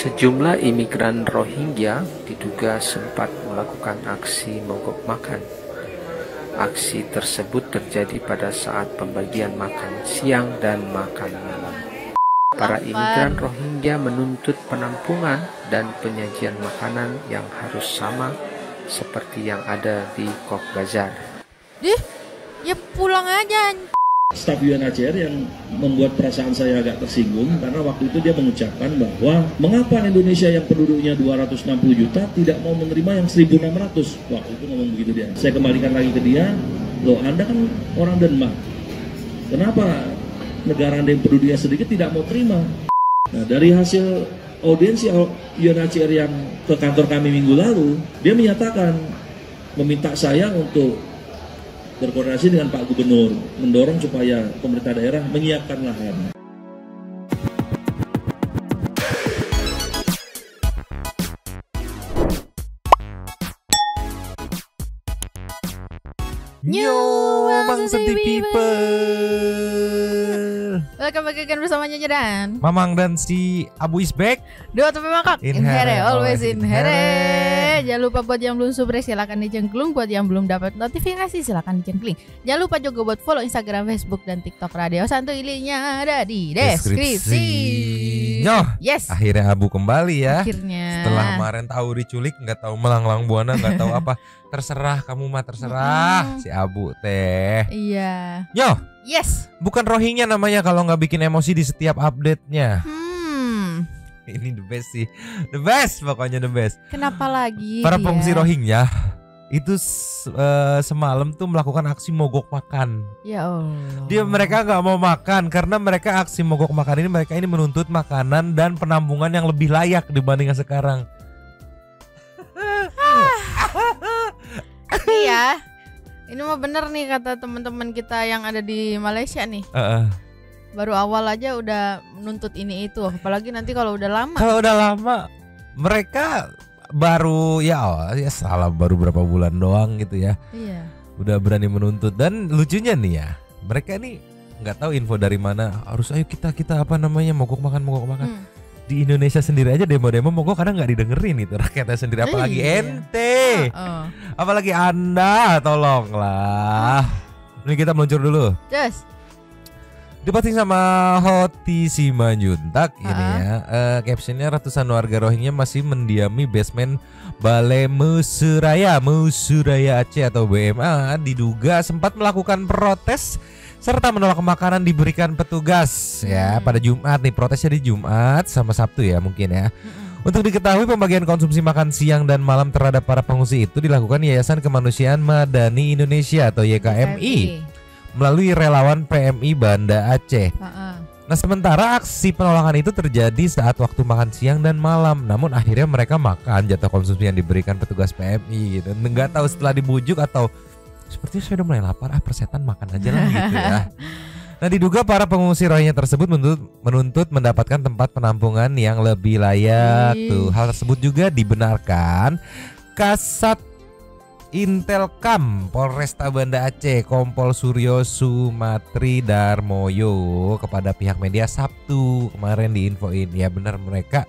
Sejumlah imigran Rohingya diduga sempat melakukan aksi mogok makan. Aksi tersebut terjadi pada saat pembagian makan siang dan makan malam. Para imigran Rohingya menuntut penampungan dan penyajian makanan yang harus sama seperti yang ada di Cox's Bazar. Ya pulang aja. Staf UNHCR yang membuat perasaan saya agak tersinggung karena waktu itu dia mengucapkan bahwa mengapa Indonesia yang penduduknya 260 juta tidak mau menerima yang 1.600. Waktu itu ngomong begitu dia. Saya kembalikan lagi ke dia, loh Anda kan orang Denmark, kenapa negara Anda yang penduduknya sedikit tidak mau terima? Nah, dari hasil audiensi UNHCR yang ke kantor kami minggu lalu, dia menyatakan meminta saya untuk berkoordinasi dengan Pak Gubernur, mendorong supaya pemerintah daerah menyiapkan lahan. Yo, Mamang Sedih People. Welcome back again bersama Nyonya dan Mamang dan si Abu is back. Dua tapi mangkok. In Here, here, always always in in here. here. Jangan lupa buat yang belum subscribe silakan dicengklung. Buat yang belum dapat notifikasi silakan dicengkling. Jangan lupa juga buat follow Instagram, Facebook dan TikTok Radio Santuy. Linknya ada di deskripsi. Nyoh, Yes. akhirnya Abu kembali ya. Akhirnya. Setelah kemarin tahu diculik, nggak tahu melanglang buana, nggak tahu apa. Terserah kamu mah terserah si Abu teh. Iya. Nyoh, Yes. bukan Rohingya namanya kalau nggak bikin emosi di setiap update-nya. Ini the best sih, the best pokoknya the best. Kenapa lagi? Para dia? pengungsi Rohingya itu semalam tuh melakukan aksi mogok makan. Ya Allah. Mereka nggak mau makan karena mereka aksi mogok makan ini, mereka ini menuntut makanan dan penampungan yang lebih layak dibanding sekarang. Iya. Ini mah bener nih kata teman-teman kita yang ada di Malaysia nih. Baru awal aja udah menuntut ini itu, apalagi nanti kalau udah lama. Kalau udah lama, mereka baru salah baru berapa bulan doang gitu ya. Iya. Udah berani menuntut, dan lucunya nih ya, mereka ini nggak tahu info dari mana. Harus ayo kita apa namanya mogok makan. Di Indonesia sendiri aja demo-demo mogok kadang nggak didengerin itu rakyatnya sendiri, apalagi ente, apalagi Anda, tolonglah. Ini kita meluncur dulu. Just. Diposting sama Hoti Simanjuntak ini ya. Captionnya, ratusan warga Rohingya masih mendiami basement Balai Musuraya Aceh atau BMA diduga sempat melakukan protes serta menolak makanan diberikan petugas ya pada Jumat nih. Protesnya di Jumat sama Sabtu ya mungkin ya. Untuk diketahui, pembagian konsumsi makan siang dan malam terhadap para pengungsi itu dilakukan Yayasan Kemanusiaan Madani Indonesia atau YKMI melalui relawan PMI Banda Aceh. Nah, sementara aksi penolakan itu terjadi saat waktu makan siang dan malam. Namun akhirnya mereka makan jatah konsumsi yang diberikan petugas PMI gitu. Nggak tahu setelah dibujuk atau sepertinya saya udah mulai lapar, persetan makan aja lah gitu ya. Nah, diduga para pengungsi Rohingya tersebut menuntut mendapatkan tempat penampungan yang lebih layak. Tuh, hal tersebut juga dibenarkan Kasat Intelkam Polresta Banda Aceh Kompol Suryo Sumatri Darmoyo kepada pihak media Sabtu kemarin diinfoin. Ya benar, mereka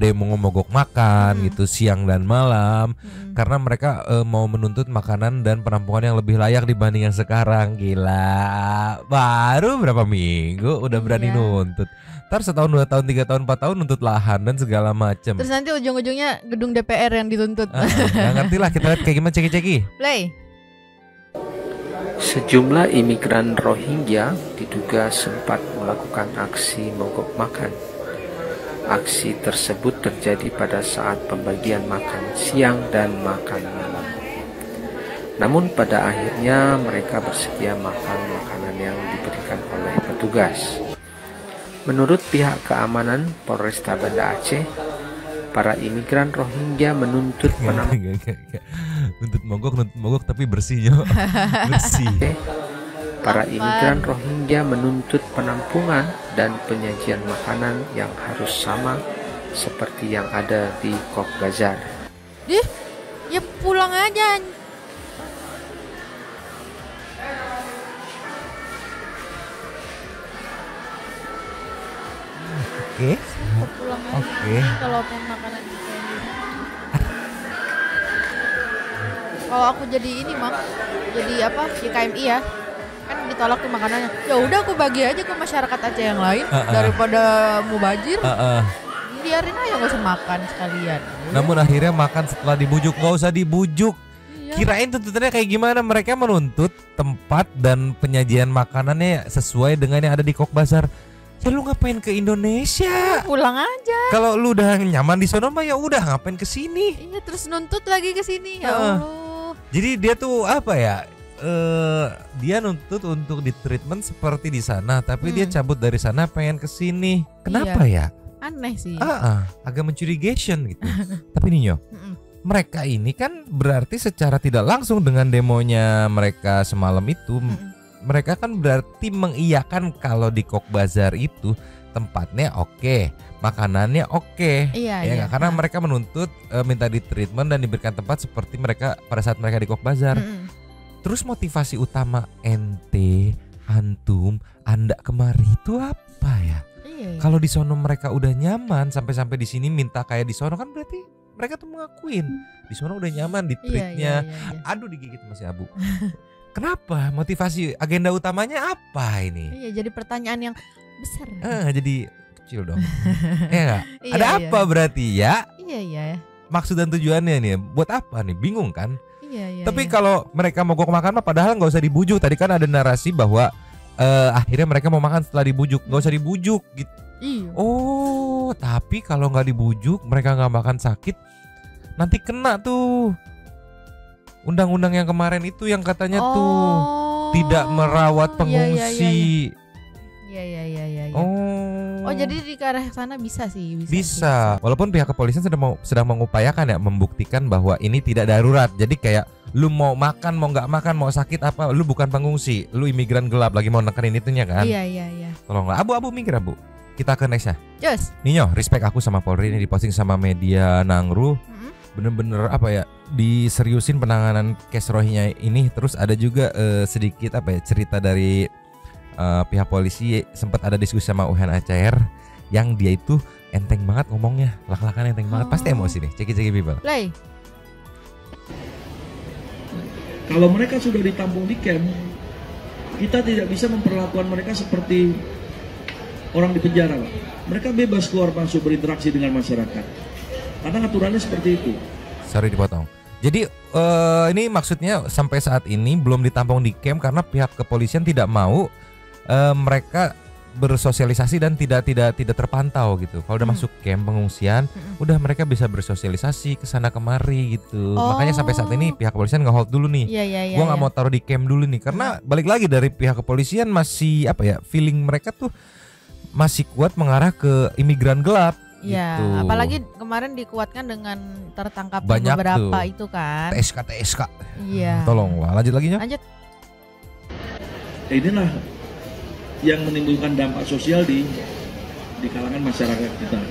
demo mogok makan gitu siang dan malam karena mereka mau menuntut makanan dan penampungan yang lebih layak dibanding yang sekarang. Gila, baru berapa minggu udah berani nuntut. Ntar setahun, 2 tahun, 3 tahun, 4 tahun nuntut lahan dan segala macam. Terus nanti ujung-ujungnya gedung DPR yang dituntut. Nggak ngerti lah, kita lihat kayak gimana ceki-ceki. Play. Sejumlah imigran Rohingya diduga sempat melakukan aksi mogok makan. Aksi tersebut terjadi pada saat pembagian makan siang dan makan malam. Namun pada akhirnya mereka bersedia makan makanan yang diberikan oleh petugas. Menurut pihak keamanan Polresta Banda Aceh, para imigran Rohingya menuntut nuntut mogok tapi bersihnya bersih. Para imigran Rohingya menuntut penampungan dan penyajian makanan yang harus sama seperti yang ada di Cox's Bazar. Ya pulang aja. Oke. Aku pulang aja. Oke. Kalau pengen makanan gitu. Kalau aku jadi ini mak, jadi apa? YKMI ya. Kan ditolak tuh makanannya. Ya udah aku bagi aja ke masyarakat Aceh yang lain daripada mubazir. Biarin aja gak usah makan sekalian. Namun akhirnya makan setelah dibujuk. Gak usah dibujuk. Iya. Kirain tuntutannya kayak gimana? Mereka menuntut tempat dan penyajian makanannya sesuai dengan yang ada di Kok Bazar. Ya lu ngapain ke Indonesia? Pulang aja. Kalau lu udah nyaman di sono mah ya udah ngapain ke sini? Iya terus nuntut lagi ke sini. Ya Allah. Jadi dia tuh apa ya? Dia nuntut untuk di treatment seperti di sana, tapi dia cabut dari sana pengen ke sini. Kenapa ya? Aneh sih. Agak mencurigation gitu. Tapi Ninyo, mereka ini kan berarti secara tidak langsung dengan demonya mereka semalam itu, mereka kan berarti mengiyakan kalau di Kok Bazar itu tempatnya oke, makanannya oke. Iya. Karena mereka menuntut minta di treatment dan diberikan tempat seperti mereka pada saat mereka di Kok Bazar. Terus motivasi utama ente, antum, anda kemari itu apa ya? Iya. Kalau di sono mereka udah nyaman sampai di sini minta kayak di sono kan berarti mereka tuh mengakuin di sono udah nyaman di treatnya. Iya. Aduh digigit masih abu. Kenapa? Motivasi agenda utamanya apa ini? Iya jadi pertanyaan yang besar. Jadi kecil dong. Ya gak? Iya, Ada iya. apa berarti ya? Iya. Maksud dan tujuannya nih buat apa nih? Bingung kan? Iya. Tapi kalau mereka mogok makan mah padahal nggak usah dibujuk. Tadi kan ada narasi bahwa akhirnya mereka mau makan setelah dibujuk. Nggak usah dibujuk gitu. Iya. Oh, tapi kalau nggak dibujuk, mereka nggak makan sakit, nanti kena tuh undang-undang yang kemarin itu yang katanya tuh tidak merawat pengungsi. Iya. Oh, jadi di ke arah sana bisa sih. Bisa. Walaupun pihak kepolisian sedang mengupayakan ya membuktikan bahwa ini tidak darurat. Jadi kayak lu mau makan, mau nggak makan, mau sakit apa, lu bukan pengungsi, lu imigran gelap lagi mau nekenin itunya kan? Iya. Tolonglah, abu minggir abu. Kita ke next ya. Just. Ninyo, respect aku sama Polri ini diposting sama media Nangru. Bener-bener apa ya, diseriusin penanganan case Rohingya ini. Terus ada juga sedikit apa ya cerita dari pihak polisi. Sempat ada diskusi sama UNHCR yang dia itu enteng banget ngomongnya, lak-lakan enteng banget. Pasti emosi nih. Ceki people. Play. Kalau mereka sudah ditampung di camp, kita tidak bisa memperlakukan mereka seperti orang di penjara, Pak. Mereka bebas keluar masuk berinteraksi dengan masyarakat. Karena aturannya seperti itu. Sorry dipotong. Jadi ini maksudnya sampai saat ini belum ditampung di camp karena pihak kepolisian tidak mau mereka bersosialisasi dan tidak terpantau gitu. Kalau udah masuk camp pengungsian, udah mereka bisa bersosialisasi ke sana kemari gitu. Makanya sampai saat ini pihak kepolisian nge-hold dulu nih. Iya. Gua nggak mau taruh di camp dulu nih karena balik lagi dari pihak kepolisian masih apa ya, feeling mereka tuh masih kuat mengarah ke imigran gelap. Iya, gitu. apalagi kemarin dikuatkan dengan tertangkapnya Banyak beberapa tuh. itu kan. TSK. Iya. Tolonglah, lanjut lagi ya. Lanjut. Inilah yang menimbulkan dampak sosial di kalangan masyarakat kita.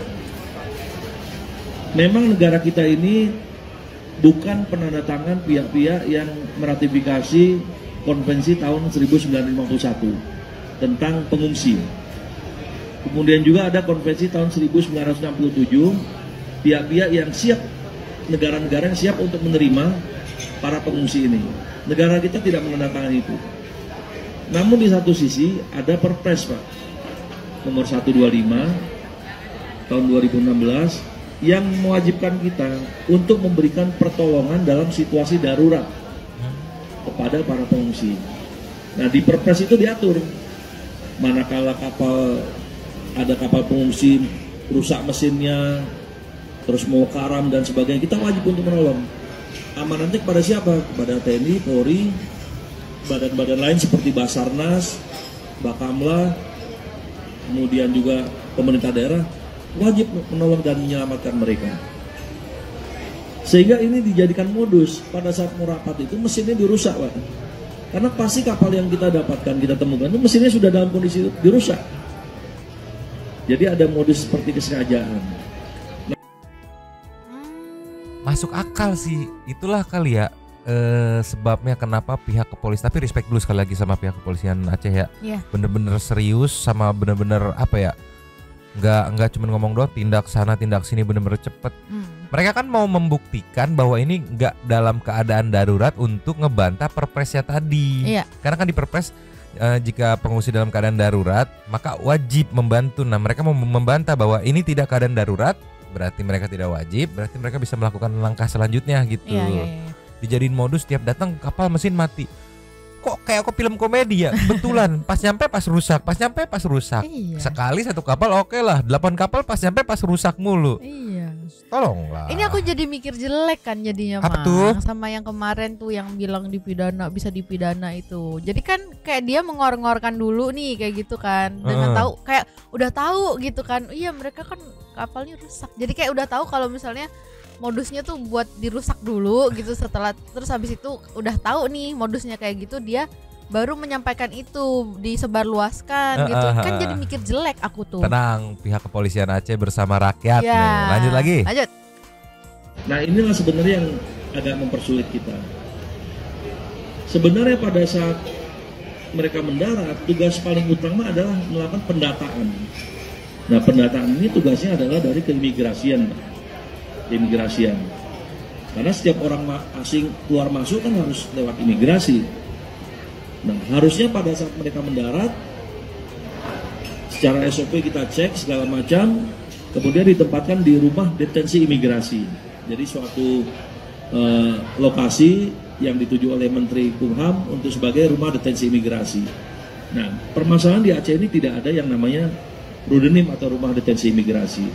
Memang negara kita ini bukan penandatangan pihak-pihak yang meratifikasi konvensi tahun 1951 tentang pengungsi. Kemudian juga ada konvensi tahun 1967, pihak-pihak yang siap, negara-negara yang siap untuk menerima para pengungsi ini. Negara kita tidak menandatangani itu. Namun di satu sisi ada Perpres, Pak, nomor 125 tahun 2016 yang mewajibkan kita untuk memberikan pertolongan dalam situasi darurat kepada para pengungsi. Nah, di Perpres itu diatur manakala ada kapal pengungsi rusak mesinnya, terus mau karam dan sebagainya, kita wajib untuk menolong. Amanatnya kepada siapa? Kepada TNI, Polri, badan-badan lain seperti Basarnas, Bakamla, kemudian juga pemerintah daerah, wajib menolong dan menyelamatkan mereka. Sehingga ini dijadikan modus pada saat mau rapat itu mesinnya dirusak, Pak. Karena pasti kapal yang kita dapatkan, kita temukan itu mesinnya sudah dalam kondisi dirusak. Jadi ada modus seperti kesengajaan. Masuk akal sih, itulah kali ya sebabnya kenapa pihak kepolisian. Tapi respect dulu sekali lagi sama pihak kepolisian Aceh ya. Iya. Bener-bener serius sama bener-bener apa ya, nggak cuma ngomong doang, tindak sana tindak sini, bener-bener cepet. Mereka kan mau membuktikan bahwa ini nggak dalam keadaan darurat untuk ngebantah perpresnya tadi. Iya. Karena kan di perpres jika pengungsi dalam keadaan darurat maka wajib membantu. Nah mereka mau membantah bahwa ini tidak keadaan darurat, berarti mereka tidak wajib, berarti mereka bisa melakukan langkah selanjutnya gitu. Iya. Dijadiin modus tiap datang kapal mesin mati. Kok kayak film komedi ya, betulan pas nyampe pas rusak, pas nyampe pas rusak. Iya. Sekali satu kapal oke lah, 8 kapal pas nyampe pas rusak mulu. Iya. Tolonglah. Ini aku jadi mikir jelek kan jadinya, Apa Mang. tuh? Sama yang kemarin tuh yang bilang dipidana, bisa dipidana itu. Jadi kan kayak dia mengor-ngorkan dulu nih kayak gitu kan. Dengan tahu kayak udah tahu gitu kan. Iya, mereka kan kapalnya rusak. Jadi kayak udah tahu kalau misalnya modusnya tuh buat dirusak dulu gitu, setelah terus habis itu udah tahu nih modusnya kayak gitu, dia baru menyampaikan itu disebarluaskan gitu. Kan jadi mikir jelek aku tuh. Tenang, pihak kepolisian Aceh bersama rakyat. Ya. Nih. Lanjut lagi. Lanjut. Nah inilah sebenarnya yang agak mempersulit kita. Sebenarnya pada saat mereka mendarat, tugas paling utama adalah melakukan pendataan. Nah pendataan ini tugasnya adalah dari keimigrasian, keimigrasian. Karena setiap orang asing keluar masuk kan harus lewat imigrasi. Nah harusnya pada saat mereka mendarat, secara SOP kita cek segala macam, kemudian ditempatkan di rumah detensi imigrasi. Jadi suatu lokasi yang dituju oleh Menteri Kumham untuk sebagai rumah detensi imigrasi. Nah permasalahan di Aceh ini tidak ada yang namanya Rudenim atau rumah detensi imigrasi.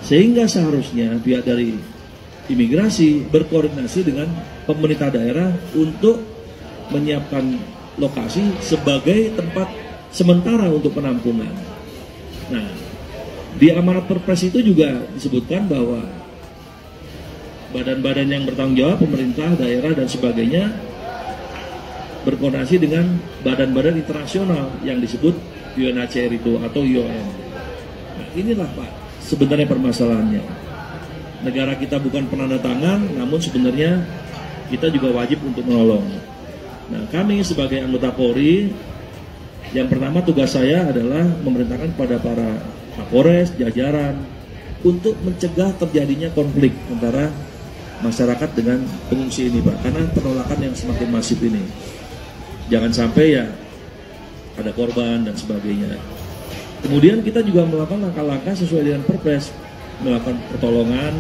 Sehingga seharusnya pihak dari imigrasi berkoordinasi dengan pemerintah daerah untuk menyiapkan lokasi sebagai tempat sementara untuk penampungan. Nah, di amanat perpres itu juga disebutkan bahwa badan-badan yang bertanggung jawab, pemerintah daerah dan sebagainya, berkoordinasi dengan badan-badan internasional yang disebut UNHCR itu atau IOM. Nah, inilah Pak sebenarnya permasalahannya. Negara kita bukan penanda tangan, namun sebenarnya kita juga wajib untuk menolong. Nah, kami sebagai anggota Polri, yang pertama tugas saya adalah memerintahkan kepada para Kapolres, jajaran, untuk mencegah terjadinya konflik antara masyarakat dengan pengungsi ini, Pak. Karena penolakan yang semakin masif ini. Jangan sampai ya ada korban dan sebagainya. Kemudian kita juga melakukan langkah-langkah sesuai dengan Perpres, melakukan pertolongan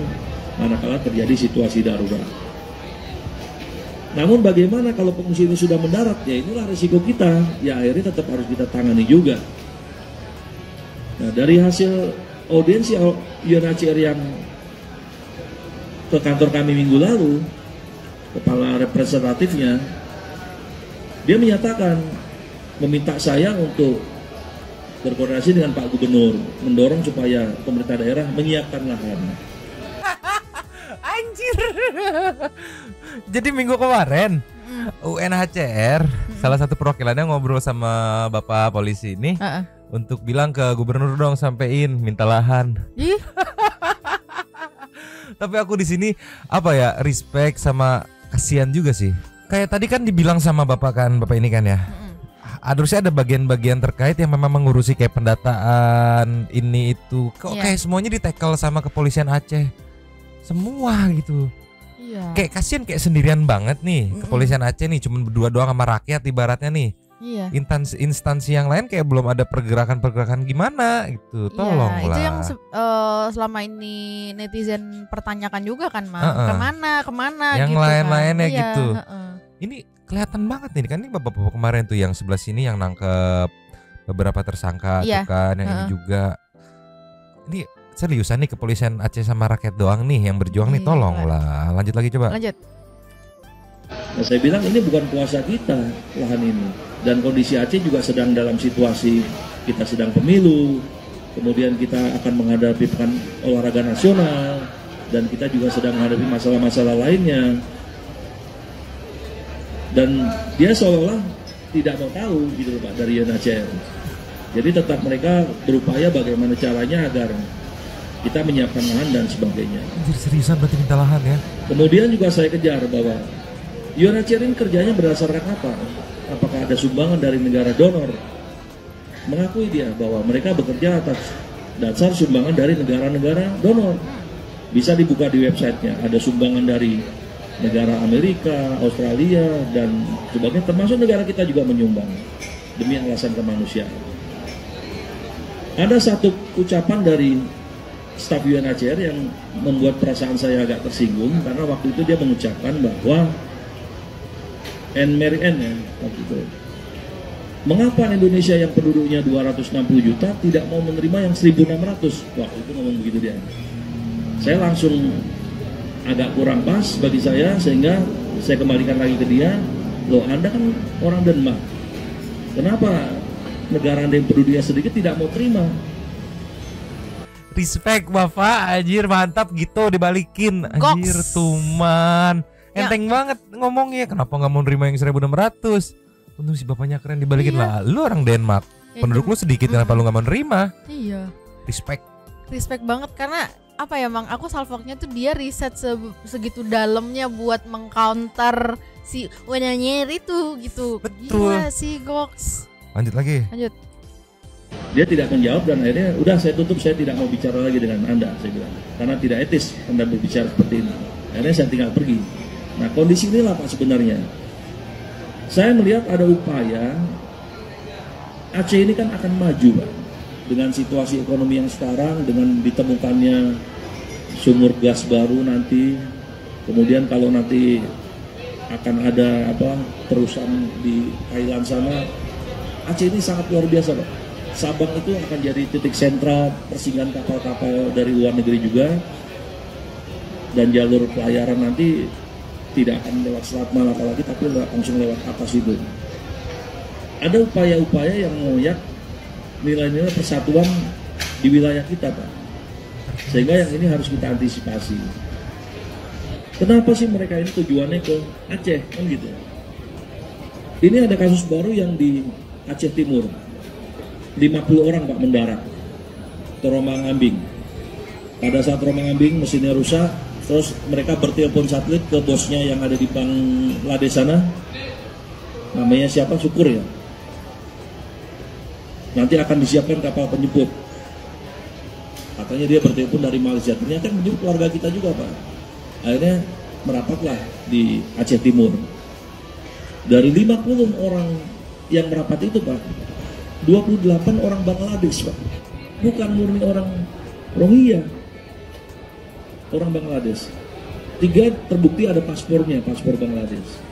manakala terjadi situasi darurat. Namun bagaimana kalau pengungsi ini sudah mendarat? Ya inilah risiko kita, ya akhirnya tetap harus kita tangani juga. Nah dari hasil audiensi UNHCR yang ke kantor kami minggu lalu, kepala representatifnya, dia menyatakan, meminta saya untuk berkoordinasi dengan Pak Gubernur, mendorong supaya pemerintah daerah menyiapkan lahan. Anjir. Jadi minggu kemarin UNHCR salah satu perwakilannya ngobrol sama Bapak polisi ini untuk bilang ke gubernur dong sampein minta lahan. Tapi aku di sini apa ya, respect sama kasihan juga sih. Kayak tadi kan dibilang sama Bapak ini kan ya. Harusnya ada bagian-bagian terkait yang memang mengurusi kayak pendataan ini itu. Kok kayak semuanya ditekel sama kepolisian Aceh. Semua gitu. Iya. Kayak kasihan, kayak sendirian banget nih kepolisian Aceh nih, cuma berdua doang sama rakyat ibaratnya nih. Iya. Instansi yang lain kayak belum ada pergerakan gimana gitu. Tolonglah. Itu yang selama ini netizen pertanyakan juga kan, Mang. Kemana yang gitu lain-lainnya kan. gitu. Ini kelihatan banget nih kan, ini bapak-bapak kemarin tuh yang sebelah sini yang nangkep beberapa tersangka tuh kan, yang ini juga. Ini seriusan nih kepolisian Aceh sama rakyat doang nih yang berjuang nih, tolonglah. Lanjut lagi coba. Lanjut. Nah saya bilang ini bukan kuasa kita lahan ini, dan kondisi Aceh juga sedang dalam situasi kita sedang pemilu, kemudian kita akan menghadapi pekan olahraga nasional, dan kita juga sedang menghadapi masalah-masalah lainnya. Dan dia seolah-olah tidak mau tahu gitu Pak dari UNHCR. Jadi tetap mereka berupaya bagaimana caranya agar kita menyiapkan lahan dan sebagainya. Anjir, seriusan berarti minta lahan ya. Kemudian juga saya kejar bahwa UNHCR ini kerjanya berdasarkan apa? Apakah ada sumbangan dari negara donor? Mengakui dia bahwa mereka bekerja atas dasar sumbangan dari negara-negara donor. Bisa dibuka di websitenya, ada sumbangan dari negara Amerika, Australia, dan sebagainya, termasuk negara kita juga menyumbang demi alasan kemanusiaan. Ada satu ucapan dari staf UNHCR yang membuat perasaan saya agak tersinggung, karena waktu itu dia mengucapkan bahwa waktu itu, mengapa Indonesia yang penduduknya 260 juta tidak mau menerima yang 1.600? Waktu itu ngomong begitu dia. Saya langsung agak kurang pas bagi saya, sehingga saya kembalikan lagi ke dia. Loh, Anda kan orang Denmark, kenapa negara Anda yang penduduknya sedikit tidak mau terima? Respect Bapak, anjir mantap gitu dibalikin. Anjir tuman enteng banget ngomongnya. Kenapa nggak mau nerima yang 1.600? Untung si bapaknya keren dibalikin lah. Lu orang Denmark, penduduk lu sedikit, kenapa lu nggak mau nerima? Iya. Respect banget, karena apa ya, Mang, aku salfoknya tuh dia riset segitu dalamnya buat mengcounter si Wenanyer itu gitu. Betul. Gila sih Goks. Lanjut. Dia tidak menjawab, dan akhirnya udah saya tutup, saya tidak mau bicara lagi dengan Anda, saya bilang, karena tidak etis Anda berbicara seperti ini. Akhirnya saya tinggal pergi. Nah, kondisi inilah Pak sebenarnya. Saya melihat ada upaya Aceh ini kan akan maju Pak, dengan situasi ekonomi yang sekarang, dengan ditemukannya sumur gas baru nanti, kemudian kalau nanti akan ada perusahaan di Thailand sana, Aceh ini sangat luar biasa Pak. Sabang itu akan jadi titik sentral persinggahan kapal-kapal dari luar negeri juga, dan jalur pelayaran nanti tidak akan lewat Selat Malaka lagi, tapi langsung lewat atas itu. Ada upaya-upaya yang mengoyak nilai-nilai persatuan di wilayah kita Pak, sehingga yang ini harus kita antisipasi. Kenapa sih mereka ini tujuannya ke Aceh kan gitu? Ini ada kasus baru yang di Aceh Timur, 50 orang Pak mendarat ke Romang-Ambing. Pada saat Romang-Ambing mesinnya rusak, terus mereka bertelepon satelit ke bosnya yang ada di Bangladesh sana, namanya siapa, Syukur ya. Nanti akan disiapkan kapal penjemput. Katanya dia bertelepon dari Malaysia, ternyata yang menjemput keluarga kita juga Pak. Akhirnya merapatlah di Aceh Timur. Dari 50 orang yang merapat itu Pak, 28 orang Bangladesh Pak, bukan murni orang Rohingya, orang Bangladesh. 3 terbukti ada paspornya, paspor Bangladesh.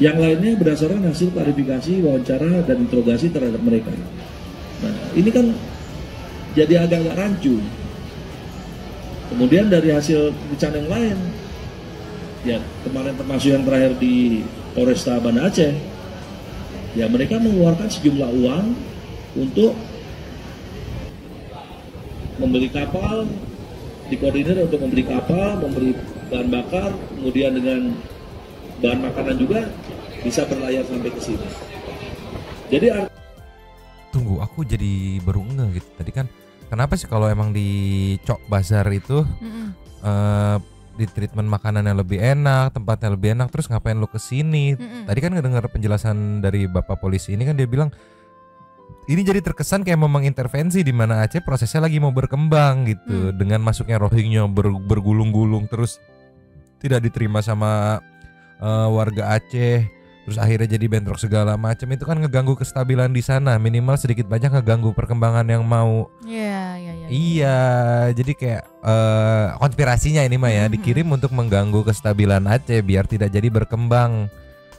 Yang lainnya berdasarkan hasil klarifikasi, wawancara, dan interogasi terhadap mereka. Nah, ini kan jadi agak-agak rancu. Kemudian dari hasil pemeriksaan yang lain, ya kemarin termasuk yang terakhir di Polresta Banda Aceh, ya mereka mengeluarkan sejumlah uang untuk membeli kapal, dikoordinir untuk membeli kapal, membeli bahan bakar, kemudian dengan bahan makanan juga bisa berlayar sampai ke sini. Jadi tunggu, aku jadi baru ngeh gitu. Tadi kan kenapa sih kalau emang di Cok Bazar itu di treatment makanannya lebih enak, tempatnya lebih enak, terus ngapain lo kesini? Tadi kan ngedengar penjelasan dari Bapak polisi ini kan dia bilang ini jadi terkesan kayak memang intervensi di mana Aceh prosesnya lagi mau berkembang gitu, dengan masuknya Rohingya bergulung-gulung terus tidak diterima sama warga Aceh, terus akhirnya jadi bentrok segala macam. Itu kan ngeganggu kestabilan di sana, minimal sedikit banyak ngeganggu perkembangan yang mau. Iya, jadi kayak konspirasinya ini mah ya dikirim untuk mengganggu kestabilan Aceh biar tidak jadi berkembang.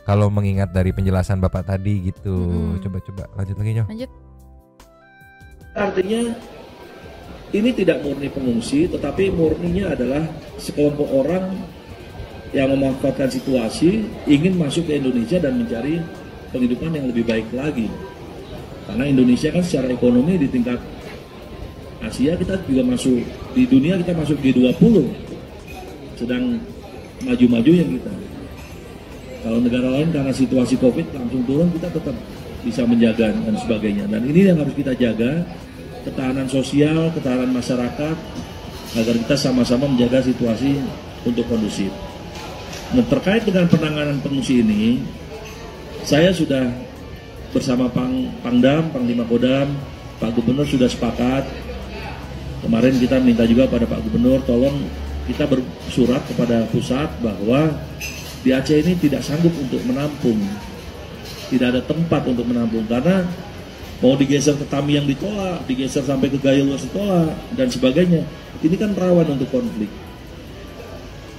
Kalau mengingat dari penjelasan Bapak tadi gitu. Coba lanjut lagi Nyoh. Lanjut. Artinya ini tidak murni pengungsi, tetapi murninya adalah sekelompok orang yang memanfaatkan situasi, ingin masuk ke Indonesia dan mencari penghidupan yang lebih baik lagi. Karena Indonesia kan secara ekonomi di tingkat Asia kita juga masuk, di dunia kita masuk G20, sedang maju-majunya kita. Kalau negara lain karena situasi COVID langsung turun, kita tetap bisa menjaga dan sebagainya. Dan ini yang harus kita jaga, ketahanan sosial, ketahanan masyarakat, agar kita sama-sama menjaga situasi untuk kondusif. Nah, terkait dengan penanganan pengungsi ini, saya sudah bersama Pangdam, Panglima Kodam, Pak Gubernur sudah sepakat Kemarin kita minta juga pada Pak Gubernur, tolong kita bersurat kepada pusat bahwa di Aceh ini tidak sanggup untuk menampung, tidak ada tempat untuk menampung, karena mau digeser ke Tamiang ditolak, digeser sampai ke Gayo ditolak, dan sebagainya. Ini kan rawan untuk konflik.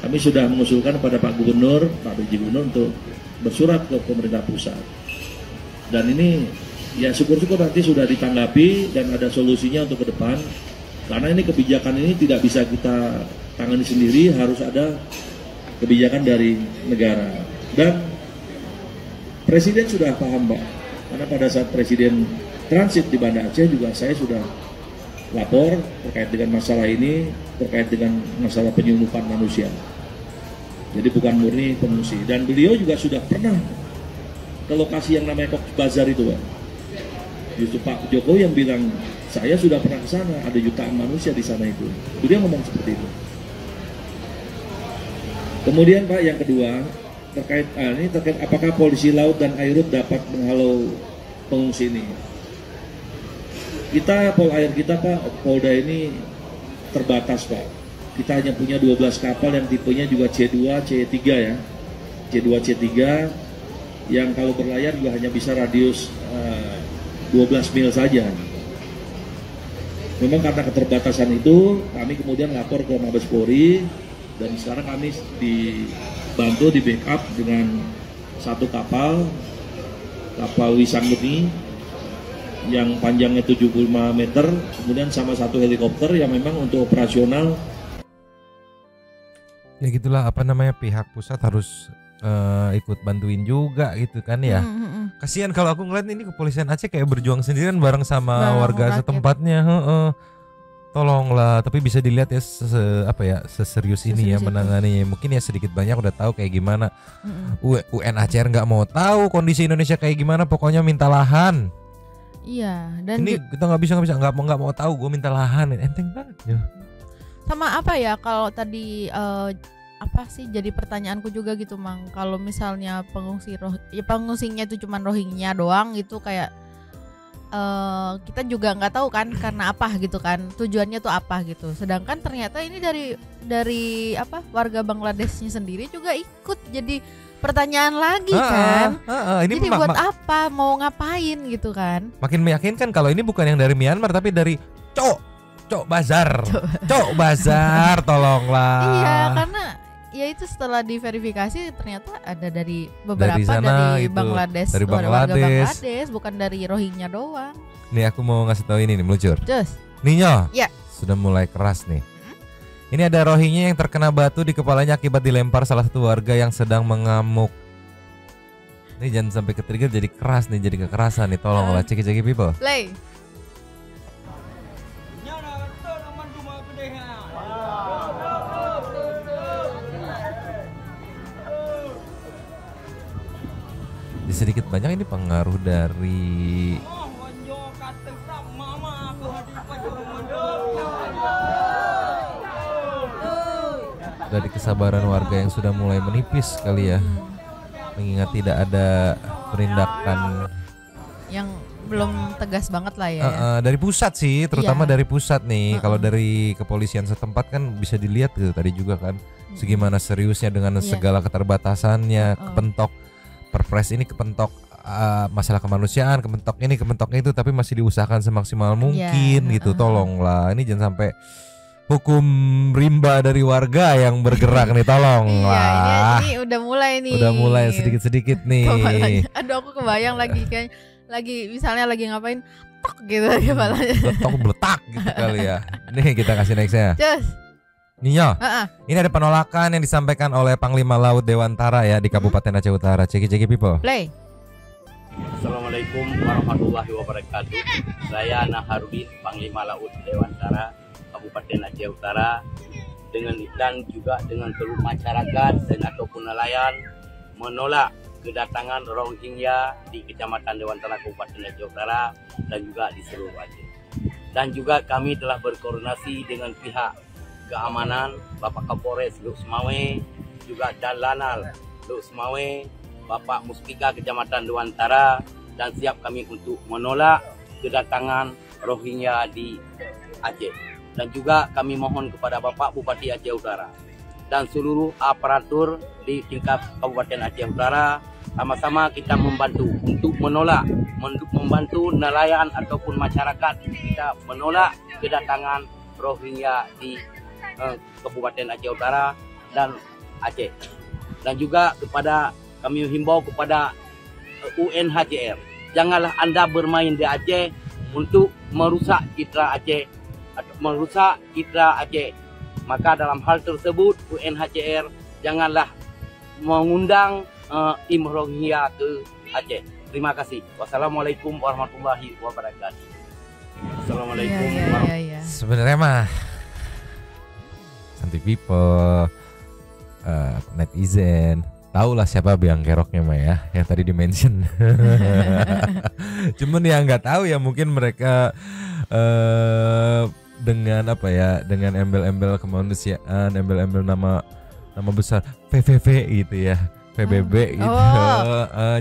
Kami sudah mengusulkan kepada Pak Gubernur, Pak PJ Gubernur untuk bersurat ke pemerintah pusat. Dan ini ya syukur-syukur nanti sudah ditanggapi dan ada solusinya untuk ke depan. Karena ini kebijakan ini tidak bisa kita tangani sendiri, harus ada kebijakan dari negara. Dan Presiden sudah paham, Pak. Karena pada saat Presiden transit di Banda Aceh juga saya sudah lapor terkait dengan masalah ini, terkait dengan masalah penyelundupan manusia. Jadi bukan murni pengungsi. Dan beliau juga sudah pernah ke lokasi yang namanya Cox's Bazar itu, Pak. Justru Pak Jokowi yang bilang, saya sudah pernah ke sana, ada jutaan manusia di sana itu. Beliau ngomong seperti itu. Kemudian Pak, yang kedua, terkait apakah polisi laut dan airut dapat menghalau pengungsi ini? Kita, Pol Air kita Pak, Polda ini terbatas Pak. Kita hanya punya 12 kapal yang tipenya juga C2, C3 ya. C2, C3 yang kalau berlayar juga hanya bisa radius 12 mil saja. Memang karena keterbatasan itu, kami kemudian lapor ke Mabes Polri, dan sekarang kami dibantu, di backup dengan satu kapal Wisanggeni yang panjangnya 75 meter, kemudian sama satu helikopter yang memang untuk operasional. Ya gitulah, pihak pusat harus ikut bantuin juga gitu kan ya. Kasihan kalau aku ngeliat ini kepolisian Aceh kayak berjuang sendirian bareng sama warga setempatnya. Tolonglah, tapi bisa dilihat ya seserius ini ya menanganinya. Mungkin ya sedikit banyak udah tahu kayak gimana. UNHCR nggak mau tahu kondisi Indonesia kayak gimana, pokoknya minta lahan. Iya, dan ini kita nggak mau tahu, gue minta lahan, enteng banget ya. Sama kalau tadi jadi pertanyaanku juga gitu Mang, kalau misalnya pengungsinya itu cuman Rohingya doang gitu, kayak kita juga nggak tahu kan karena apa gitu kan, tujuannya tuh apa gitu. Sedangkan ternyata ini dari warga Bangladeshnya sendiri juga ikut, jadi pertanyaan lagi kan. Ini jadi buat apa, mau ngapain gitu kan. Makin meyakinkan kalau ini bukan yang dari Myanmar tapi dari Cok Bazar, tolonglah. Iya, karena ya itu setelah diverifikasi ternyata ada dari beberapa dari Bangladesh, warga Bangladesh, bukan dari Rohingya doang. Nih aku mau ngasih tahu ini nih, meluncur. Ninyo, ya. Sudah mulai keras nih. Ini ada Rohingya yang terkena batu di kepalanya akibat dilempar salah satu warga yang sedang mengamuk. Nih jangan sampai ke-trigger jadi keras nih, jadi kekerasan nih, tolonglah ceki people. Play. Sedikit banyak ini pengaruh dari kesabaran warga yang sudah mulai menipis kali ya, mengingat tidak ada penindakan yang belum tegas banget lah ya. Dari pusat sih, terutama dari pusat nih. Kalau dari kepolisian setempat kan bisa dilihat gitu tadi juga kan, segimana seriusnya dengan segala keterbatasannya, kepentok Perpres ini, kepentok masalah kemanusiaan, kepentok ini, kepentok itu, tapi masih diusahakan semaksimal mungkin gitu. Tolonglah, ini jangan sampai hukum rimba dari warga yang bergerak nih, tolonglah. Ini udah mulai nih. Udah mulai sedikit-sedikit nih. Aduh, aku kebayang lagi misalnya lagi ngapain, tok gitu kepalanya. Tok beletak gitu kali ya. Nih kita kasih nextnya. Ninyo, ini ada penolakan yang disampaikan oleh Panglima Laut Dewantara ya di Kabupaten Aceh Utara. Ceki people. Play. Assalamualaikum warahmatullahi wabarakatuh. Saya Naharudin, Panglima Laut Dewantara Kabupaten Aceh Utara, dan juga dengan seluruh masyarakat dan ataupun nelayan menolak kedatangan Rohingya di Kecamatan Dewantara Kabupaten Aceh Utara dan juga di seluruh Aceh. Dan juga kami telah berkoordinasi dengan pihak keamanan, Bapak Kapolres Luk Semawe, juga dan Lanal Luk Semawe, Bapak Muspika Kecamatan Dewantara, dan siap kami untuk menolak kedatangan Rohingya di Aceh. Dan juga kami mohon kepada Bapak Bupati Aceh Utara dan seluruh aparatur di tingkat Kabupaten Aceh Utara, sama-sama kita membantu untuk membantu nelayan ataupun masyarakat kita menolak kedatangan Rohingya di Kabupaten Aceh Utara dan Aceh. Dan juga kami himbau kepada UNHCR, janganlah Anda bermain di Aceh untuk merusak citra Aceh. Maka dalam hal tersebut UNHCR janganlah mengundang tim Rohingya ke Aceh. Terima kasih. Wassalamualaikum warahmatullahi wabarakatuh. Assalamualaikum warahmatullahi wabarakatuh. Sebenarnya mah Santi people, netizen tahu lah siapa biang keroknya mah ya, yang tadi di-mention. Cuman yang nggak tahu ya mungkin mereka dengan apa ya, dengan embel-embel kemanusiaan, embel-embel nama besar PVV gitu ya, PBB gitu.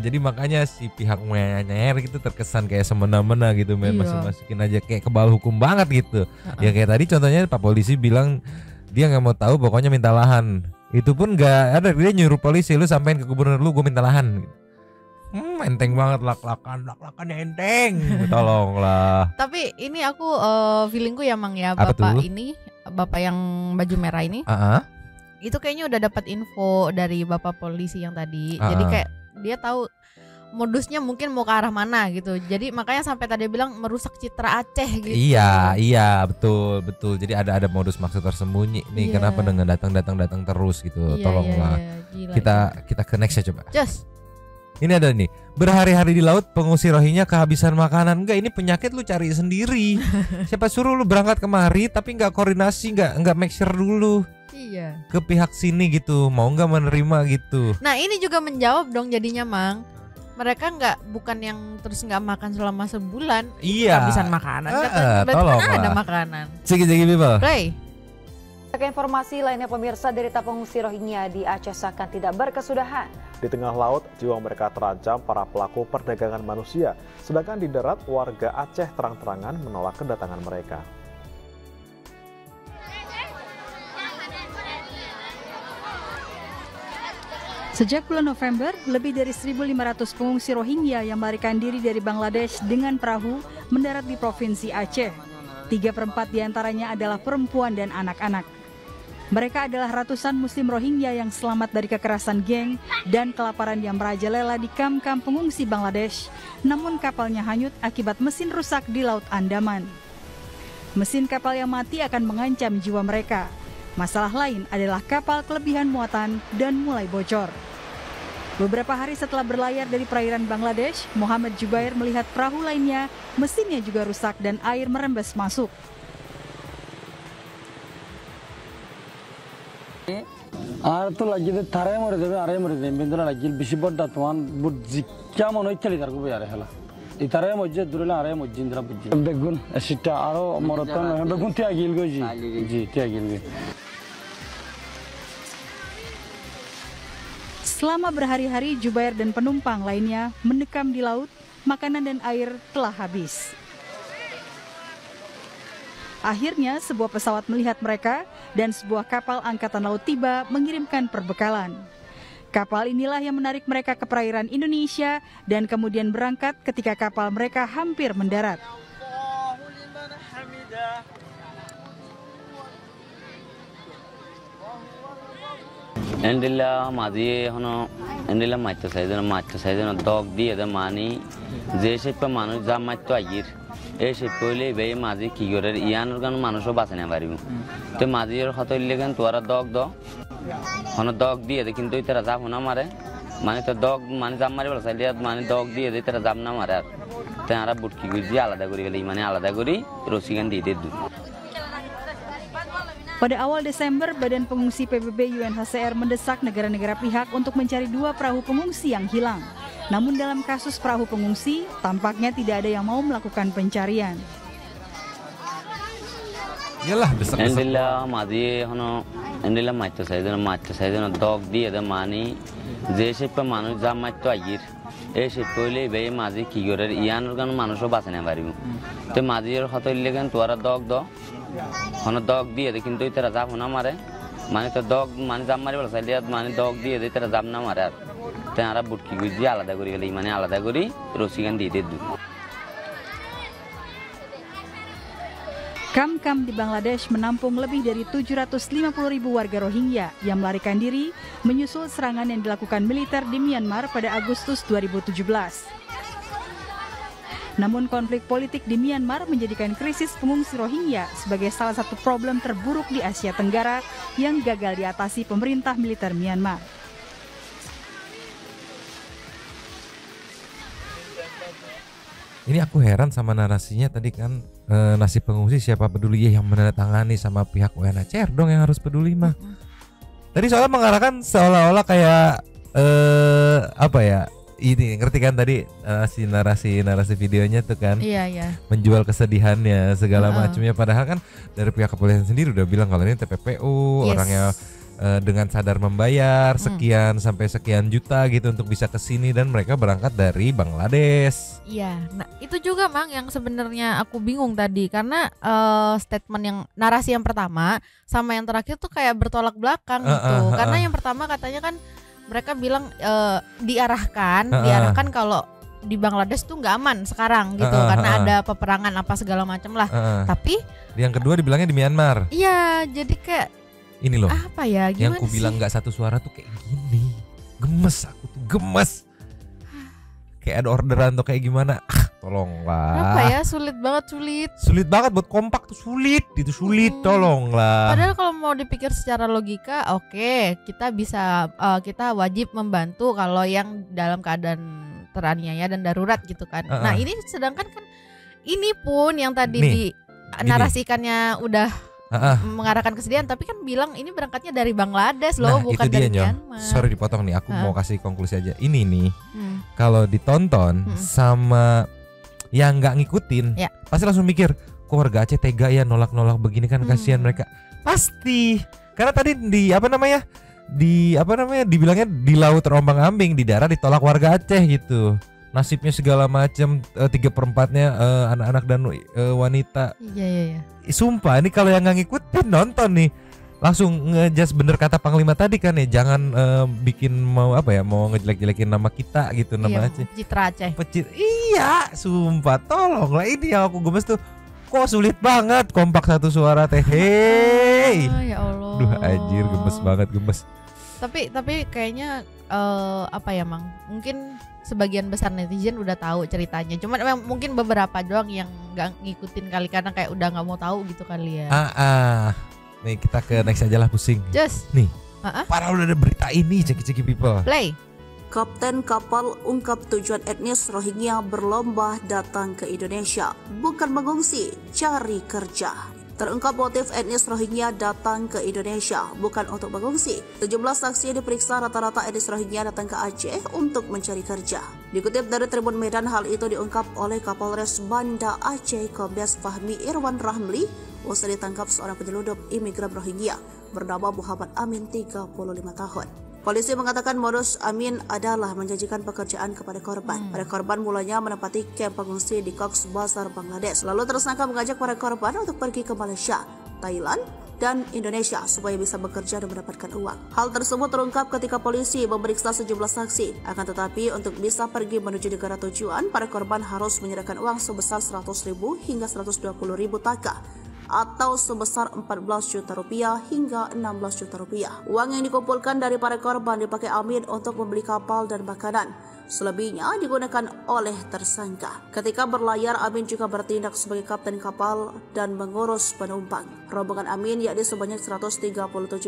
Jadi makanya si pihak menyer gitu terkesan kayak semena-mena gitu, masukin aja kayak kebal hukum banget gitu. Ya kayak tadi contohnya Pak Polisi bilang dia nggak mau tahu, pokoknya minta lahan. Itu pun nggak ada, dia nyuruh polisi, lu sampein ke gubernur lu, gue minta lahan. Enteng banget, lak-lakan enteng. Tolonglah. Tapi ini aku feelingku ya Mang ya, Bapak ini, Bapak yang baju merah ini. Itu kayaknya udah dapat info dari Bapak polisi yang tadi. Jadi kayak dia tahu modusnya mungkin mau ke arah mana gitu. Jadi makanya sampai tadi bilang merusak citra Aceh gitu. Iya, betul. Jadi ada modus maksud tersembunyi nih. Kenapa dengan datang terus gitu. Tolonglah. Kita ke next ya coba. Just. Ini ada nih, berhari-hari di laut pengungsi Rohingya kehabisan makanan. Enggak, ini penyakit lu cari sendiri. Siapa suruh lu berangkat kemari tapi nggak koordinasi, nggak make sure dulu. Iya. Ke pihak sini gitu, mau nggak menerima gitu. Nah ini juga menjawab dong jadinya Mang. Mereka bukan yang terus nggak makan selama sebulan. Iya. Kehabisan makanan. Berarti kan ada makanan. Segi people. Play. Informasi lainnya pemirsa, derita pengungsi Rohingya di Aceh seakan tidak berkesudahan. Di tengah laut, jiwa mereka terancam para pelaku perdagangan manusia. Sedangkan di darat, warga Aceh terang-terangan menolak kedatangan mereka. Sejak bulan November, lebih dari 1.500 pengungsi Rohingya yang melarikan diri dari Bangladesh dengan perahu mendarat di Provinsi Aceh. 3/4 diantaranya adalah perempuan dan anak-anak. Mereka adalah ratusan Muslim Rohingya yang selamat dari kekerasan geng dan kelaparan yang merajalela di kamp-kamp pengungsi Bangladesh. Namun kapalnya hanyut akibat mesin rusak di Laut Andaman. Mesin kapal yang mati akan mengancam jiwa mereka. Masalah lain adalah kapal kelebihan muatan dan mulai bocor. Beberapa hari setelah berlayar dari perairan Bangladesh, Muhammad Jubair melihat perahu lainnya, mesinnya juga rusak dan air merembes masuk. আর তো লাগিয়ে তারাই মরে যাবে আরে মরে যাবে বিন্দুরা লাগিয়ে বেশি বড়টা তোমার বুঝছি কেমন হচ্ছে তার খুবই আরে হেলা এই তারাই মজ্জে দূরে আরে মজ্জে ইন্দ্রা বুঝছি বেগুন সেটা আরো মরতন বেগুন ত্যাগিল গজি জি ত্যাগিল গে. Selama berhari-hari, Jubair dan penumpang lainnya mendekam di laut, makanan dan air telah habis. Akhirnya sebuah pesawat melihat mereka dan sebuah kapal angkatan laut tiba mengirimkan perbekalan. Kapal inilah yang menarik mereka ke perairan Indonesia dan kemudian berangkat ketika kapal mereka hampir mendarat. Endilla mazi hono endilla matto saidana dog di ada mani je shepa manu jam matto agir e shepole be mazi ki gore ian organ manusho basane paribu te mazi er hoto legan toara dog do hono dog di ade kintu itara jam hona mare mane to dog mane jam mare bala saidya mane dog di ade itara jam na mare te ara butki guji alada gori gele mane alada gori rosigan di dedu. Pada awal Desember, Badan Pengungsi PBB UNHCR mendesak negara-negara pihak untuk mencari 2 perahu pengungsi yang hilang. Namun dalam kasus perahu pengungsi, tampaknya tidak ada yang mau melakukan pencarian. Yalah, desak-desak. Endilla mazi hono endilla matto saidana dog di ada mani je shepa manu jam matto agir e shepole be mazi ki gore ian organ manusho basane paribu te mazi er hoto legan toara dog do ono dog দিয়ে দে কিন্তু ইতারা যাব না মারে মানে তো dog মানে জাম মারি বলা সাইলিয়া মানে dog দিয়ে দে ইতারা জাম না মারে আর তারা বুটকি গুজি আলাদা করি গেলে মানে আলাদা করি রসিগান দিয়ে দে Kamp-kamp di Bangladesh menampung lebih dari 750.000 warga Rohingya yang melarikan diri menyusul serangan yang dilakukan militer di Myanmar pada Agustus 2017. Namun konflik politik di Myanmar menjadikan krisis pengungsi Rohingya sebagai salah satu problem terburuk di Asia Tenggara yang gagal diatasi pemerintah militer Myanmar. Ini aku heran sama narasinya tadi kan, nasib pengungsi siapa peduli ya yang menandatangani sama pihak UNHCR dong yang harus peduli mah. Tadi soalnya mengarahkan seolah-olah kayak apa ya? Ini ngerti kan tadi narasi videonya tuh kan? Iya. Menjual kesedihannya segala macamnya, padahal kan dari pihak kepolisian sendiri udah bilang kalau ini TPPU, orangnya dengan sadar membayar sekian sampai sekian juta gitu untuk bisa kesini dan mereka berangkat dari Bangladesh. Iya, nah itu juga Mang yang sebenarnya aku bingung tadi karena statement yang narasi yang pertama sama yang terakhir tuh kayak bertolak belakang gitu. Karena yang pertama katanya kan mereka bilang diarahkan kalau di Bangladesh tuh nggak aman sekarang gitu karena ada peperangan apa segala macam lah. Tapi yang kedua dibilangnya di Myanmar. Iya, jadi kayak ini loh, apa ya, yang ku bilang nggak satu suara tuh kayak gini, gemes aku tuh gemes, kayak ada orderan tuh kayak gimana, tolonglah. Apa ya, sulit banget buat kompak tuh sulit, tolonglah. Padahal kalau mau dipikir secara logika, oke, kita bisa kita wajib membantu kalau yang dalam keadaan teraniaya dan darurat gitu kan. Nah ini sedangkan kan ini pun yang tadi narasikannya udah mengarahkan kesedihan, tapi kan bilang ini berangkatnya dari Bangladesh loh, bukan dari Myanmar. Sorry dipotong nih, aku mau kasih konklusi aja. Ini nih, kalau ditonton sama yang nggak ngikutin, pasti langsung mikir, kok warga Aceh tega ya nolak-nolak begini kan, kasihan mereka. Pasti, karena tadi dibilangnya di laut terombang-ambing, di darat ditolak warga Aceh gitu. Nasibnya segala macam, 3/4-nya anak-anak dan wanita. Iya. Sumpah, ini kalau yang nggak ngikutin nonton nih langsung ngejudge bener kata Panglima tadi kan ya, jangan bikin mau ngejelek-jelekin nama kita gitu, nama Aceh. Citra Aceh. Iya, sumpah, tolonglah, ini yang aku gemes tuh. Kok sulit banget kompak satu suara teh. Hei. Ya Allah. Duh anjir, gemes. Tapi kayaknya apa ya Mang? Mungkin sebagian besar netizen udah tahu ceritanya. Cuman memang mungkin beberapa doang yang nggak ngikutin kali karena kayak udah nggak mau tahu gitu kali ya. Nih kita ke next aja lah, pusing. Just. Nih. Para udah ada berita ini, ceki people. Play. Kapten kapal ungkap tujuan etnis Rohingya berlomba datang ke Indonesia, bukan mengungsi, cari kerja. Terungkap motif etnis Rohingya datang ke Indonesia bukan untuk mengungsi. 17 saksi yang diperiksa rata-rata etnis Rohingya datang ke Aceh untuk mencari kerja. Dikutip dari Tribun Medan, hal itu diungkap oleh Kapolres Banda Aceh Kombes Fahmi Irwan Rahmli usai ditangkap seorang penyeludup imigran Rohingya bernama Muhammad Amin, 35 tahun. Polisi mengatakan modus Amin adalah menjanjikan pekerjaan kepada korban. Para korban mulanya menempati kamp pengungsi di Cox's Bazar, Bangladesh. Lalu tersangka mengajak para korban untuk pergi ke Malaysia, Thailand, dan Indonesia supaya bisa bekerja dan mendapatkan uang. Hal tersebut terungkap ketika polisi memeriksa sejumlah saksi. Akan tetapi untuk bisa pergi menuju negara tujuan, para korban harus menyerahkan uang sebesar 100.000 hingga 120.000 taka, atau sebesar 14 juta rupiah hingga 16 juta rupiah. Uang yang dikumpulkan dari para korban dipakai Amin untuk membeli kapal dan makanan. Selebihnya digunakan oleh tersangka. Ketika berlayar, Amin juga bertindak sebagai kapten kapal dan mengurus penumpang. Rombongan Amin yakni sebanyak 137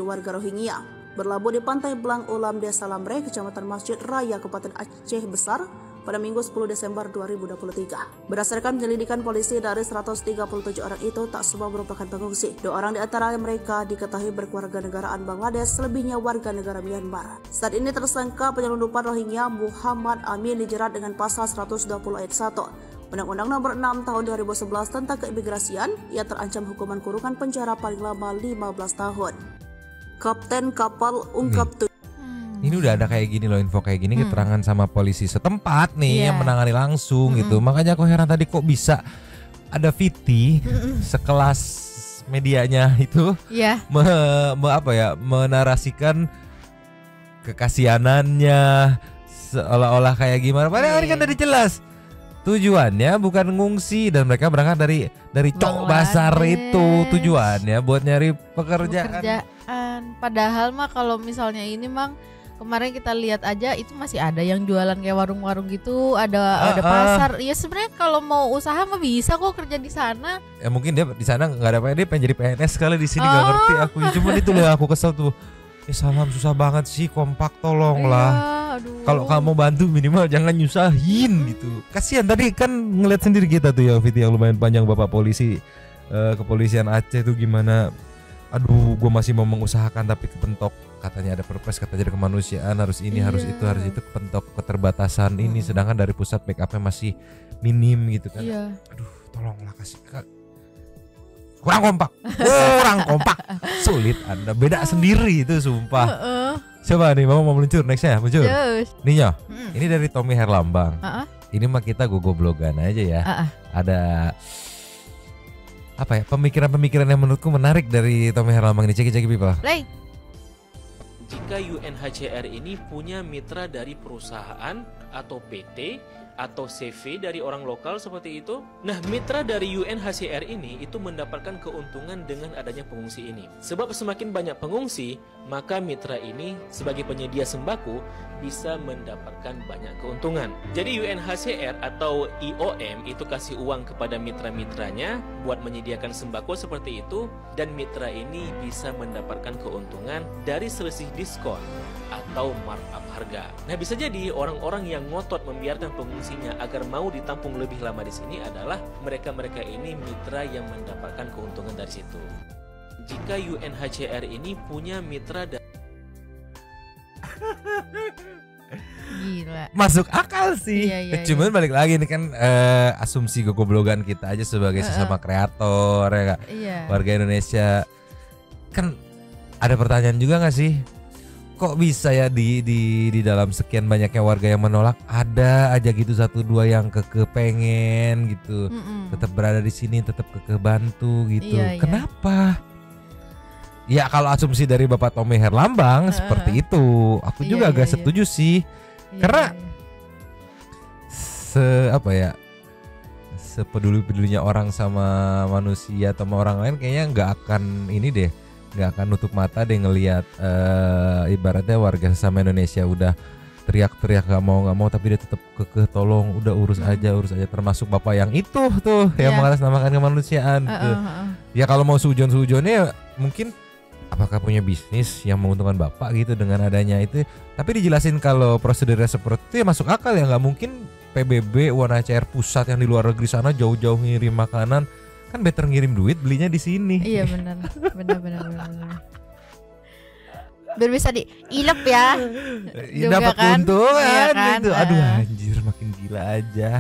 warga Rohingya berlabuh di Pantai Blang Ulam, Desa Lamre, Kecamatan Masjid Raya, Kabupaten Aceh Besar pada Minggu 10 Desember 2023. Berdasarkan penyelidikan polisi, dari 137 orang itu tak semua merupakan pengungsi. 2 orang di antara mereka diketahui berkewarganegaraan Bangladesh, selebihnya warga negara Myanmar. Saat ini tersangka penyelundupan Rohingya Muhammad Amin dijerat dengan pasal 120 ayat 1 Undang-Undang Nomor 6 Tahun 2011 tentang Keimigrasian. Ia terancam hukuman kurungan penjara paling lama 15 tahun. Kapten kapal ungkap ini udah ada kayak gini loh, info kayak gini, keterangan sama polisi setempat nih yang menangani langsung gitu. Makanya aku heran tadi kok bisa ada VT sekelas medianya itu apa ya, menarasikan kekasihanannya seolah-olah kayak gimana. Padahal ini kan tadi jelas tujuannya bukan ngungsi dan mereka berangkat dari Cok Basar itu tujuannya buat nyari pekerjaan. Padahal mah kalau misalnya ini Mang, kemarin kita lihat aja itu masih ada yang jualan kayak warung-warung gitu, ada pasar. Ya sebenarnya kalau mau usaha mah bisa kok kerja di sana. Ya mungkin dia di sana nggak ada apa, dia pengen jadi PNS kali di sini, nggak ngerti aku. Cuman itu loh aku kesel tuh. Salam susah banget sih, kompak tolonglah. Kalau kamu mau bantu minimal jangan nyusahin gitu. Kasihan tadi kan ngeliat sendiri kita tuh ya video yang lumayan panjang Bapak polisi kepolisian Aceh tuh gimana. Aduh, gue masih mau mengusahakan tapi kepentok. Katanya ada perpres, katanya ada kemanusiaan, harus ini, harus itu, kepentok keterbatasan ini. Sedangkan dari pusat backupnya masih minim gitu kan. Aduh, tolonglah kasih. Kurang kompak, sulit Anda beda sendiri itu sumpah. Coba nih mau meluncur nextnya muncul. Nih ini dari Tommy Herlambang. Ini mah kita gogo-blogan aja ya. Ada apa ya, pemikiran-pemikiran yang menurutku menarik dari Tommy Herlambang ini. Ceki people. Jika UNHCR ini punya mitra dari perusahaan atau PT atau CV dari orang lokal seperti itu. Nah, mitra dari UNHCR ini itu mendapatkan keuntungan dengan adanya pengungsi ini. Sebab semakin banyak pengungsi, maka mitra ini sebagai penyedia sembako bisa mendapatkan banyak keuntungan. Jadi UNHCR atau IOM itu kasih uang kepada mitra-mitranya buat menyediakan sembako seperti itu, dan mitra ini bisa mendapatkan keuntungan dari selisih diskon atau markup harga. Nah, bisa jadi orang-orang yang ngotot membiarkan pengungsinya agar mau ditampung lebih lama di sini adalah mereka-mereka ini mitra yang mendapatkan keuntungan dari situ. Jika UNHCR ini punya mitra Gila. Masuk akal sih. Cuman balik lagi ini kan asumsi gogoblogan kita aja sebagai sesama kreator ya Kak. Warga Indonesia. Kan ada pertanyaan juga gak sih? Kok bisa ya di dalam sekian banyaknya warga yang menolak ada aja gitu satu dua yang pengen gitu, tetap berada di sini, tetap bantu gitu. Kenapa? Ya kalau asumsi dari Bapak Tommy Herlambang seperti itu, aku juga agak setuju sih. Karena sepeduli-pedulinya orang sama manusia atau sama orang lain kayaknya nggak akan ini deh. Gak akan nutup mata deh ngelihat ibaratnya warga sesama Indonesia udah teriak-teriak gak mau tapi dia tetap kekeh, tolong udah urus aja, termasuk bapak yang itu tuh yang mengatasnamakan kemanusiaan gitu. Ya kalau mau sujon-sujonnya mungkin apakah punya bisnis yang menguntungkan bapak gitu dengan adanya itu, tapi dijelasin kalau prosedurnya seperti itu ya masuk akal ya. Nggak mungkin PBB UNHCR pusat yang di luar negeri sana jauh-jauh ngirim makanan. Kan better ngirim duit belinya di sini. Iya benar. Biar bisa diilep ya. Dapat keuntungan gitu. Aduh anjir makin gila aja.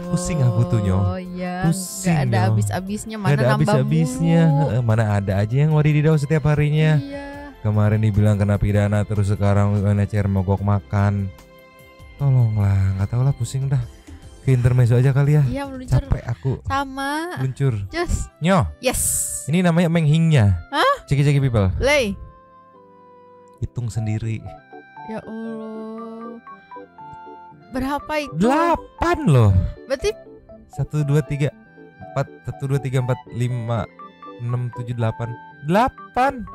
Pusing aku tuh Nyo. Pusing. Gak ada habis-habisnya, mana nambah mulu. Mana ada aja yang wadidaw setiap harinya. Kemarin dibilang kena pidana, terus sekarang UNHCR mogok makan. Tolonglah, nggak tahu lah, pusing dah. Ke intermezzo aja kali ya. Iya, meluncur. Capek aku. Sama. Meluncur. Just. Nyo. Yes. Ini namanya menghingnya. Hah? Ceki people. Lay. Hitung sendiri. Ya Allah. Berapa itu? 8 loh. Berarti 1 2 3 4 1 2 3 4 5 6 7 8. 8.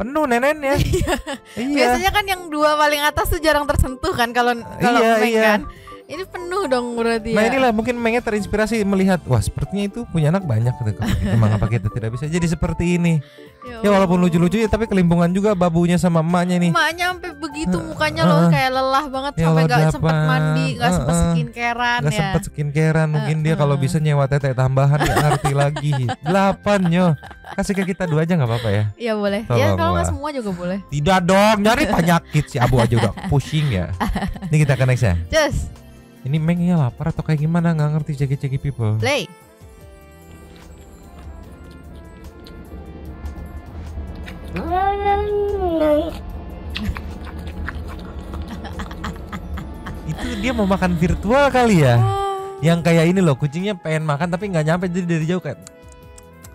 Penuh neneknya. Iya. Biasanya kan yang 2 paling atas tuh jarang tersentuh kan kalau Meng kan. Ini penuh dong berarti. Nah inilah mungkin Mengnya terinspirasi melihat wah sepertinya itu punya anak banyak gitu. Emang apa kita tidak bisa jadi seperti ini. Ya walaupun lucu-lucu ya tapi kelimpungan juga babunya sama emaknya nih. Emaknya sampai begitu mukanya loh kayak lelah banget ya sampai gak sempet mandi, gak sempet skincarean ya. Gak sempet skincarean, mungkin dia kalau bisa nyewa tete tambahan gak ngerti lagi. 8 Nyo. Kasih ke kita 2 aja gak apa-apa ya. Iya boleh. Ya kalau gak semua juga boleh. Tidak dong, nyari penyakit si Abu aja udah pusing ya. Ini kita ke next ya. Just. Ini Mengnya lapar atau kayak gimana nggak ngerti. Ceki people. Play. Itu dia mau makan virtual kali ya. Yang kayak ini loh, kucingnya pengen makan tapi nggak nyampe jadi dari jauh kayak.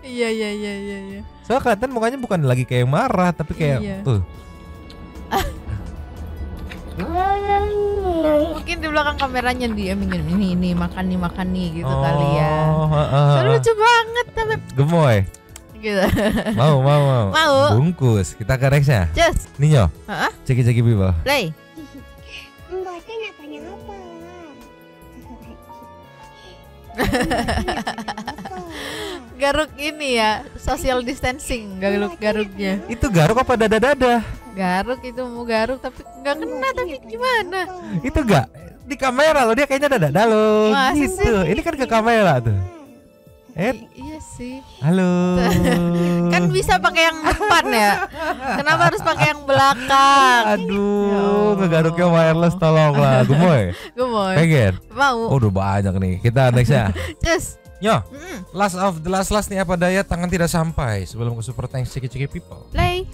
Iya. Soalnya kelihatan mukanya bukan lagi kayak marah, tapi kayak tuh. Mungkin di belakang kameranya dia ini makan nih gitu kali ya. Lucu banget tapi gemoy. Gitu. Mau. Bungkus. Kita ke nextnya. Just. Ninyo. Ceki people. Play. Garuk ini ya, social distancing garuknya. Itu garuk apa dada-dada? Garuk itu mau garuk tapi nggak kena, tapi gimana? Itu enggak di kamera loh, dia kayaknya dada loh. Gitu. Ini kan ke kamera tuh. Iya sih. Halo. Kan bisa pakai yang depan ya. Kenapa harus pakai yang belakang? Aduh, ngegaruknya wireless tolonglah. Gemoy. Pengen? Mau. Udah banyak nih. Kita next ya. Just. Yo. Last of the last nih apa daya tangan tidak sampai sebelum ke Super Thanks Ciki people. Play.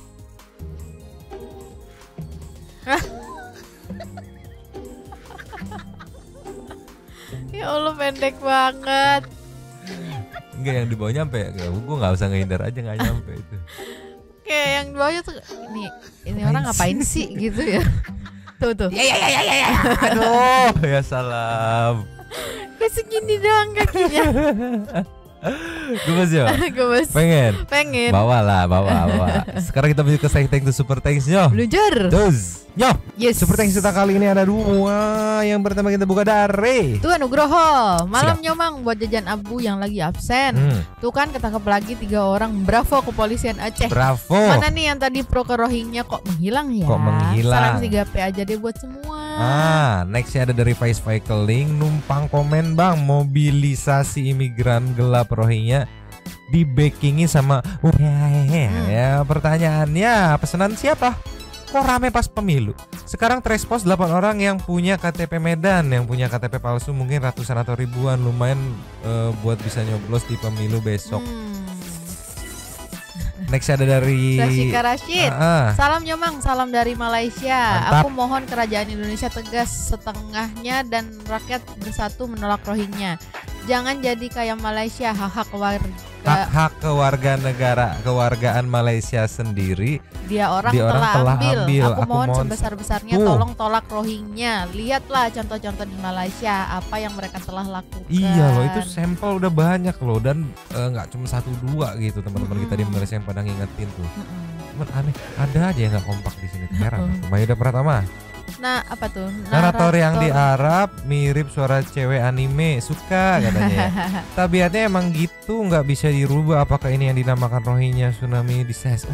Ya Allah pendek banget. Enggak, yang di bawah nyampe ya? Gue gak usah ngehindar aja, gak nyampe itu. Kayak yang di bawahnya tuh ini orang ngapain sih gitu ya. Tuh. Ya. Aduh, ya salam. Kayak segini doang kakinya. Gemes ya? Gemes. Pengen. Bawa. Sekarang kita menuju ke thank to Super Thanks yo. Blujer. Yo. Yes. Super Thanks kita kali ini ada 2. Yang pertama kita buka dari Tuh Nugroho. Malam Nyomang buat jajan Abu yang lagi absen. Tuh kan ketangkep lagi 3 orang. Bravo kepolisian Aceh. Bravo. Mana nih yang tadi pro ke Rohingya kok menghilang ya? Salam 3P aja deh buat semua. Nextnya ada dari Vice Cycling. Numpang komen bang, mobilisasi imigran gelap Rohingya di backingi sama ya, pertanyaannya pesanan siapa? Kok rame pas pemilu? Sekarang terexpose 8 orang yang punya KTP Medan, yang punya KTP palsu mungkin ratusan atau ribuan. Lumayan buat bisa nyoblos di pemilu besok. Next ada dari Rashika Rashid. Salam Nyomang, salam dari Malaysia. Mantap. Aku mohon kerajaan Indonesia tegas setengahnya dan rakyat bersatu menolak Rohingya. Jangan jadi kayak Malaysia, hak kewargaan Malaysia sendiri. Dia orang telah ambil. Aku mohon sebesar-besarnya tolong tolak Rohingya. Lihatlah contoh-contoh di Malaysia apa yang mereka telah lakukan. Iya loh, itu sampel udah banyak loh, dan nggak cuma 1-2 gitu teman-teman kita di Malaysia yang pada ngingetin tuh. Cuman aneh, ada aja yang nggak kompak di sini. Heran. Mayuda Pratama. Nah, apa tuh? Narator yang di Arab mirip suara cewek anime, suka katanya ya. Tabiatnya emang gitu, nggak bisa dirubah. Apakah ini yang dinamakan Rohingya tsunami di SES?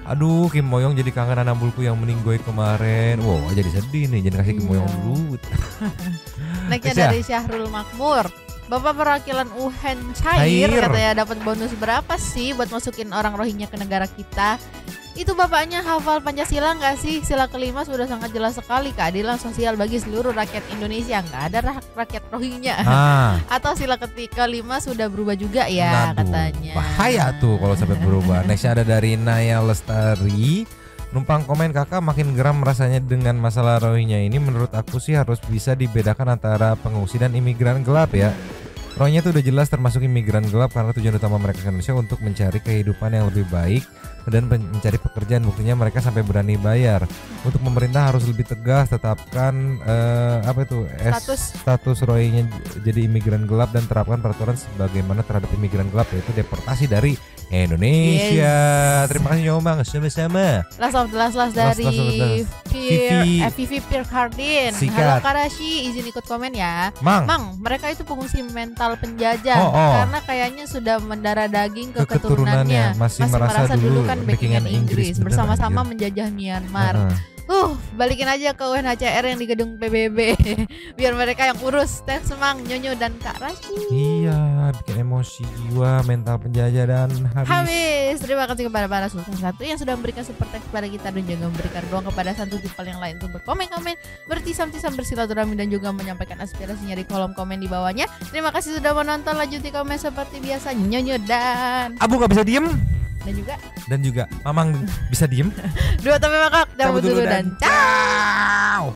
Aduh, Kim Moyong jadi kangen anak bulku yang meninggoy kemarin. Wow, jadi sedih nih, jangan kasih Kim Moyong dulu. Nextnya dari Syahrul Makmur. Bapak perwakilan UN cair katanya dapat bonus berapa sih buat masukin orang Rohingya ke negara kita? Itu bapaknya hafal Pancasila nggak sih? Sila kelima sudah sangat jelas sekali, keadilan sosial bagi seluruh rakyat Indonesia, nggak ada rakyat Rohingya. Atau sila kelima sudah berubah juga ya katanya. Bahaya tuh kalau sampai berubah. Nextnya ada dari Naya Lestari. Numpang komen kakak makin geram rasanya dengan masalah Rohingya ini. Menurut aku sih harus bisa dibedakan antara pengungsi dan imigran gelap ya. Rohingya itu udah jelas termasuk imigran gelap karena tujuan utama mereka ke Indonesia untuk mencari kehidupan yang lebih baik dan mencari pekerjaan. Buktinya mereka sampai berani bayar. Untuk pemerintah harus lebih tegas tetapkan status Rohingya jadi imigran gelap dan terapkan peraturan sebagaimana terhadap imigran gelap, yaitu deportasi dari Indonesia. Terima kasih Nyomang, sama-sama. Last dari Vivi Pirkardin. Halo Karashi, izin ikut komen ya. Mang, mereka itu pengungsi mental penjajah karena kayaknya sudah mendarah daging ke keturunannya. Masih merasa dulu kan backingan Inggris bersama-sama menjajah Myanmar. Balikin aja ke UNHCR yang di gedung PBB biar mereka yang urus. Thanks Mang, Nyonyo dan Kak Rashi. Iya, bikin emosi jiwa, mental penjajah dan habis. Terima kasih kepada para sultan satu yang sudah memberikan support text kepada kita dan juga memberikan ruang kepada santu people yang lain untuk berkomen-komen, bertisam-tisam, bersilaturahmi dan juga menyampaikan aspirasinya di kolom komen di bawahnya. Terima kasih sudah menonton. Lanjuti komen seperti biasa. Nyonyo dan Abu gak bisa diem. Dan juga Mamang bisa diem. Dua tapi makak cabut dulu dan ciao.